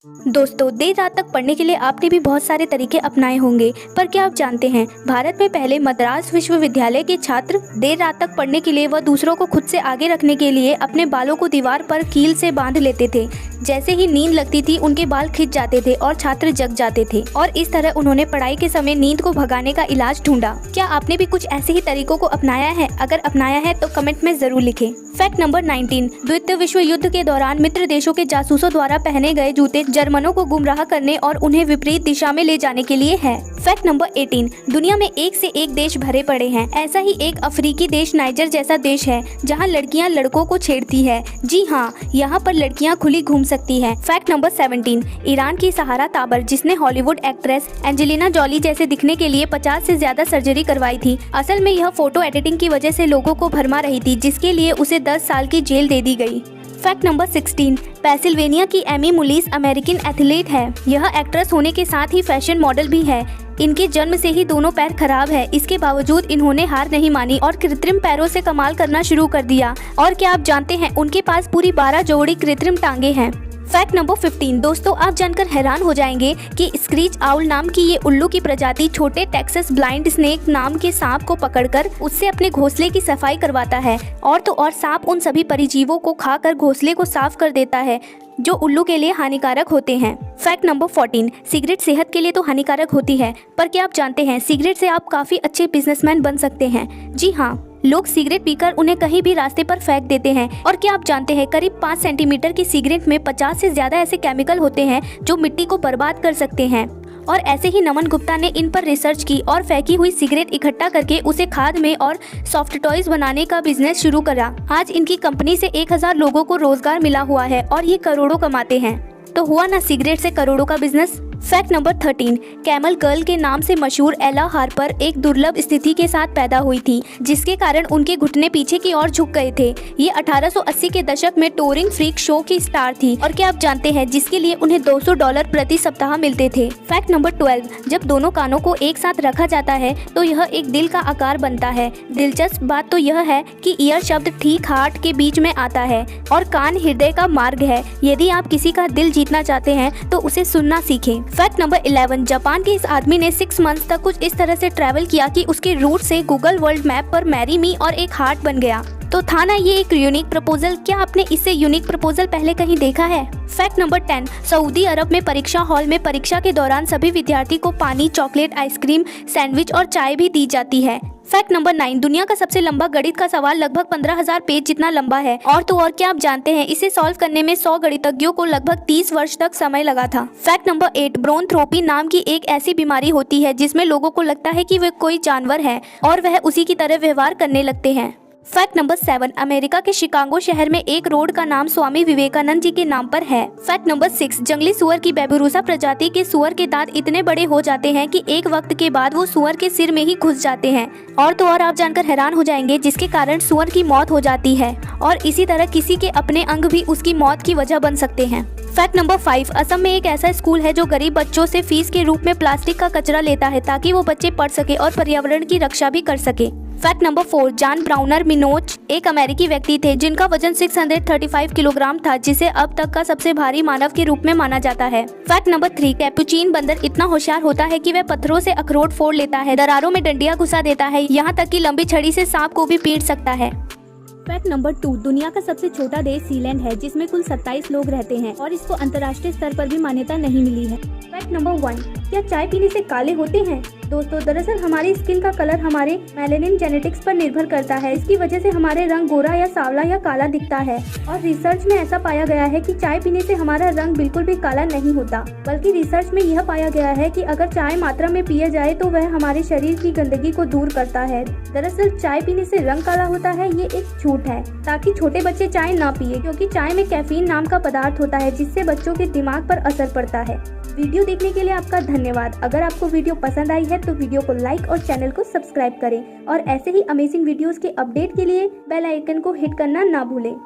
दोस्तों, देर रात तक पढ़ने के लिए आपने भी बहुत सारे तरीके अपनाए होंगे, पर क्या आप जानते हैं भारत में पहले मद्रास विश्वविद्यालय के छात्र देर रात तक पढ़ने के लिए व दूसरों को खुद से आगे रखने के लिए अपने बालों को दीवार पर कील से बांध लेते थे। जैसे ही नींद लगती थी उनके बाल खिंच जाते थे और छात्र जग जाते थे और इस तरह उन्होंने पढ़ाई के समय नींद को भगाने का इलाज ढूंढा। क्या आपने भी कुछ ऐसे ही तरीकों को अपनाया है? अगर अपनाया है तो कमेंट में जरूर लिखें। फैक्ट नंबर 19, द्वितीय विश्व युद्ध के दौरान मित्र देशों के जासूसों द्वारा पहने गए जूते जर्मनों को गुमराह करने और उन्हें विपरीत दिशा में ले जाने के लिए है। फैक्ट नंबर 18, दुनिया में एक से एक देश भरे पड़े हैं। ऐसा ही एक अफ्रीकी देश नाइजर जैसा देश है जहां लड़कियां लड़कों को छेड़ती है। जी हाँ, यहाँ पर लड़कियां खुली घूम सकती है। फैक्ट नंबर 17, ईरान की सहारा ताबर जिसने हॉलीवुड एक्ट्रेस एंजेलिना जॉली जैसे दिखने के लिए 50 से ज्यादा सर्जरी करवाई थी। असल में यह फोटो एडिटिंग की वजह से लोगों को भरमा रही थी, जिसके लिए उसे 10 साल की जेल दे दी गई। फैक्ट नंबर 16, पेंसिल्वेनिया की एमी मुलीस अमेरिकन एथलीट है। यह एक्ट्रेस होने के साथ ही फैशन मॉडल भी है। इनके जन्म से ही दोनों पैर खराब है, इसके बावजूद इन्होंने हार नहीं मानी और कृत्रिम पैरों से कमाल करना शुरू कर दिया। और क्या आप जानते हैं उनके पास पूरी 12 जोड़ी कृत्रिम टांगे हैं। फैक्ट नंबर 15, दोस्तों आप जानकर हैरान हो जाएंगे कि स्क्रीच आउल नाम की ये उल्लू की प्रजाति छोटे टेक्सास ब्लाइंड स्नेक नाम के सांप को पकड़कर उससे अपने घोंसले की सफाई करवाता है। और तो और सांप उन सभी परिजीवों को खाकर घोंसले को साफ कर देता है जो उल्लू के लिए हानिकारक होते हैं। फैक्ट नंबर 14, सिगरेट सेहत के लिए तो हानिकारक होती है, पर क्या आप जानते हैं सिगरेट से आप काफी अच्छे बिजनेसमैन बन सकते हैं। जी हाँ, लोग सिगरेट पीकर उन्हें कहीं भी रास्ते पर फेंक देते हैं। और क्या आप जानते हैं करीब 5 सेंटीमीटर की सिगरेट में 50 से ज्यादा ऐसे केमिकल होते हैं जो मिट्टी को बर्बाद कर सकते हैं। और ऐसे ही नमन गुप्ता ने इन पर रिसर्च की और फेंकी हुई सिगरेट इकट्ठा करके उसे खाद में और सॉफ्ट टॉयज बनाने का बिजनेस शुरू करा। आज इनकी कंपनी से 1000 लोगों को रोजगार मिला हुआ है और ये करोड़ों कमाते हैं। तो हुआ ना सिगरेट से करोड़ों का business. Fact number 13, camel girl के नाम से मशहूर एला हार्पर एक दुर्लभ स्थिति के साथ पैदा हुई थी, जिसके कारण उनके घुटने पीछे की ओर झुक गए थे। ये 1880 के दशक में टूरिंग फ्रीक शो की स्टार थी और क्या आप जानते हैं जिसके लिए उन्हें $200 प्रति सप्ताह मिलते थे। फैक्ट नंबर 12, जब दोनों कानों को एक साथ रखा जाता है तो यह एक दिल का आकार बनता है। दिलचस्प बात तो यह है कि ईयर शब्द ठीक हार्ट के बीच में आता है और कान हृदय का मार्ग है। यदि आप किसी का दिल जीतना चाहते हैं तो उसे सुनना सीखें। फैक्ट नंबर 11, जापान के इस आदमी ने 6 मंथ्स तक कुछ इस तरह से ट्रैवल किया कि उसके रूट से गूगल वर्ल्ड मैप पर मैरी मी और एक हार्ट बन गया। तो था ना ये एक यूनिक प्रपोजल। क्या आपने इससे यूनिक प्रपोजल पहले कहीं देखा है? फैक्ट नंबर 10, सऊदी अरब में परीक्षा हॉल में परीक्षा के दौरान सभी विद्यार्थी को पानी, चॉकलेट, आइसक्रीम, सैंडविच और चाय भी दी जाती है। फैक्ट नंबर 9, दुनिया का सबसे लंबा गणित का सवाल लगभग 15,000 पेज जितना लंबा है। और तो और क्या आप जानते हैं इसे सॉल्व करने में 100 गणितज्ञों को लगभग 30 वर्ष तक समय लगा था। फैक्ट नंबर 8, ब्रोनथ्रोपी नाम की एक ऐसी बीमारी होती है जिसमें लोगों को लगता है कि वे कोई जानवर है और वह उसी की तरह व्यवहार करने लगते हैं। फैक्ट नंबर 7, अमेरिका के शिकागो शहर में एक रोड का नाम स्वामी विवेकानंद जी के नाम पर है। फैक्ट नंबर 6, जंगली सुअर की बैबरूसा प्रजाति के सुअर के दांत इतने बड़े हो जाते हैं कि एक वक्त के बाद वो सुअर के सिर में ही घुस जाते हैं। और तो और आप जानकर हैरान हो जाएंगे जिसके कारण सुअर की मौत हो जाती है और इसी तरह किसी के अपने अंग भी उसकी मौत की वजह बन सकते हैं। फैक्ट नंबर 5, असम में एक ऐसा स्कूल है जो गरीब बच्चों से फीस के रूप में प्लास्टिक का कचरा लेता है ताकि वो बच्चे पढ़ सके और पर्यावरण की रक्षा भी कर सके। फैक्ट नंबर 4, जॉन ब्राउनर मिनोच एक अमेरिकी व्यक्ति थे जिनका वजन 635 किलोग्राम था, जिसे अब तक का सबसे भारी मानव के रूप में माना जाता है। फैक्ट नंबर 3, कैपुचिन बंदर इतना होशियार होता है कि वह पत्थरों से अखरोट फोड़ लेता है, दरारों में डंडियां घुसा देता है, यहाँ तक कि लंबी छड़ी से सांप को भी पीट सकता है। फैक्ट नंबर 2, दुनिया का सबसे छोटा देश सीलैंड है जिसमें कुल 27 लोग रहते हैं और इसको अंतर्राष्ट्रीय स्तर पर भी मान्यता नहीं मिली है। फैक्ट नंबर 1, क्या चाय पीने से काले होते हैं? दोस्तों दरअसल हमारी स्किन का कलर हमारे मेलानिन जेनेटिक्स पर निर्भर करता है। इसकी वजह से हमारे रंग गोरा या सांवला या काला दिखता है और रिसर्च में ऐसा पाया गया है कि चाय पीने से हमारा रंग बिल्कुल भी काला नहीं होता, बल्कि रिसर्च में यह पाया गया है कि अगर चाय मात्रा में पिया जाए तो वह हमारे शरीर की गंदगी को दूर करता है। दरअसल चाय पीने से रंग काला होता है ये एक झूठ है ताकि छोटे बच्चे चाय ना पिए, क्योंकि चाय में कैफीन नाम का पदार्थ होता है जिससे बच्चों के दिमाग पर असर पड़ता है। वीडियो देखने के लिए आपका धन्यवाद। अगर आपको वीडियो पसंद आई है तो वीडियो को लाइक और चैनल को सब्सक्राइब करें और ऐसे ही अमेजिंग वीडियोस के अपडेट के लिए बेल आइकन को हिट करना ना भूलें।